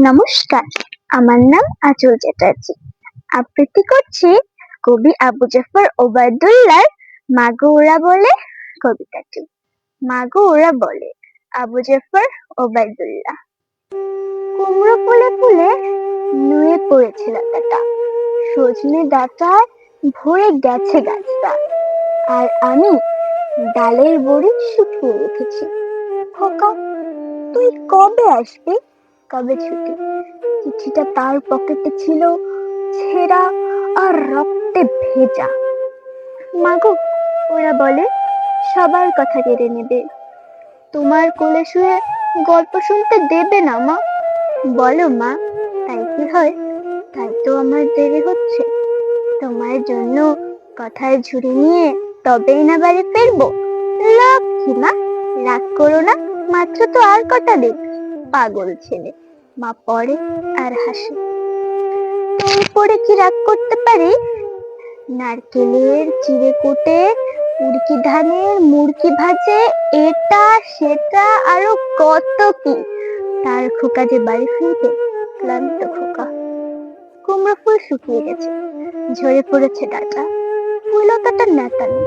নমস্কার, আমার নাম আঁচল চ্যাটার্জি। আবৃত্তি করছি কবি আবু জাফর ওবায়দুল্লাহর মাগো ওরা বলে কবিতাটি। মাগো ওরা বলে, আবু জাফর ওবায়দুল্লাহ। কুমড়ো ফুলে ফুলে নুয়ে পড়েছে লতাটা, সজনে ডাঁটায় ভরে গেছে গাছটা, আর আমি ডালের বড়ি শুকিয়ে রেখেছি। খোকা, তুই কবে আসবি? কবে ছুটি? চিঠিটা তার পকেটে ছিল, ছেঁড়া আর রক্তে ভেজা। মাগো ওরা বলে সবার কথা কেড়ে নেবে, তোমার কোলে শুয়ে গল্প শুনতে দেবে না মা। বলো মা, তাই কি হয়? তাই তো আমার দেরি হচ্ছে। তোমার জন্য কথার ঝুড়ি নিয়ে তবেই না বাড়ি ফিরবো। লক্ষ্মী মা, রাগ করো না, মাত্র তো আর কটা দিন। পাগল ছেলে, মা পড়ে আর হাসে। তোর পরে কি রাগ করতে পারি? নারকেলের চিড়ে কুটে, উড়কি ধানের মুড়কি ভাজে, এটা সেটা আরো কত কি। তার খোকা যে বাড়ি ফিরবে, ক্লান্ত খোকা। কুমড়ো ফুল শুকিয়ে গেছে, ঝরে পড়েছে ডাটা, ফুললতাটা নেতানো।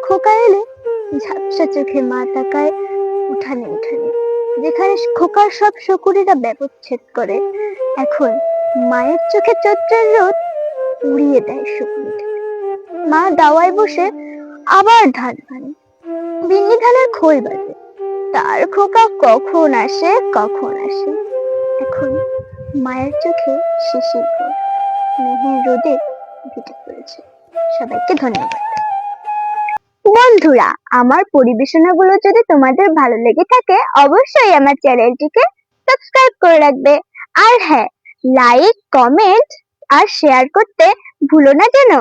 খোকা এলে ঝাপসা চোখে মা তাকায় উঠানে উঠানে, যেখানে খোকার সব শকুনিরা ব্যবচ্ছেদ করে। এখন মায়ের চোখে চৈত্রের রোদ উড়িয়ে দেয় শকুনিটা। মা দাওয়ায় বসে আবার ধান ভানে, বিন্নি ধানের খোল বাজে। তার খোকা কখন আসে কখন আসে। এখন মায়ের চোখে শিশির ভোর, মেহের রোদে ভিজে পড়েছে। সবাইকে ধন্যবাদ। বন্ধুরা, আমার পরিবেশনাগুলো যদি তোমাদের ভালো লেগে থাকে, অবশ্যই আমার চ্যানেলটিকে সাবস্ক্রাইব করে রাখবে। আর হ্যাঁ, লাইক, কমেন্ট আর শেয়ার করতে ভুলো না যেন।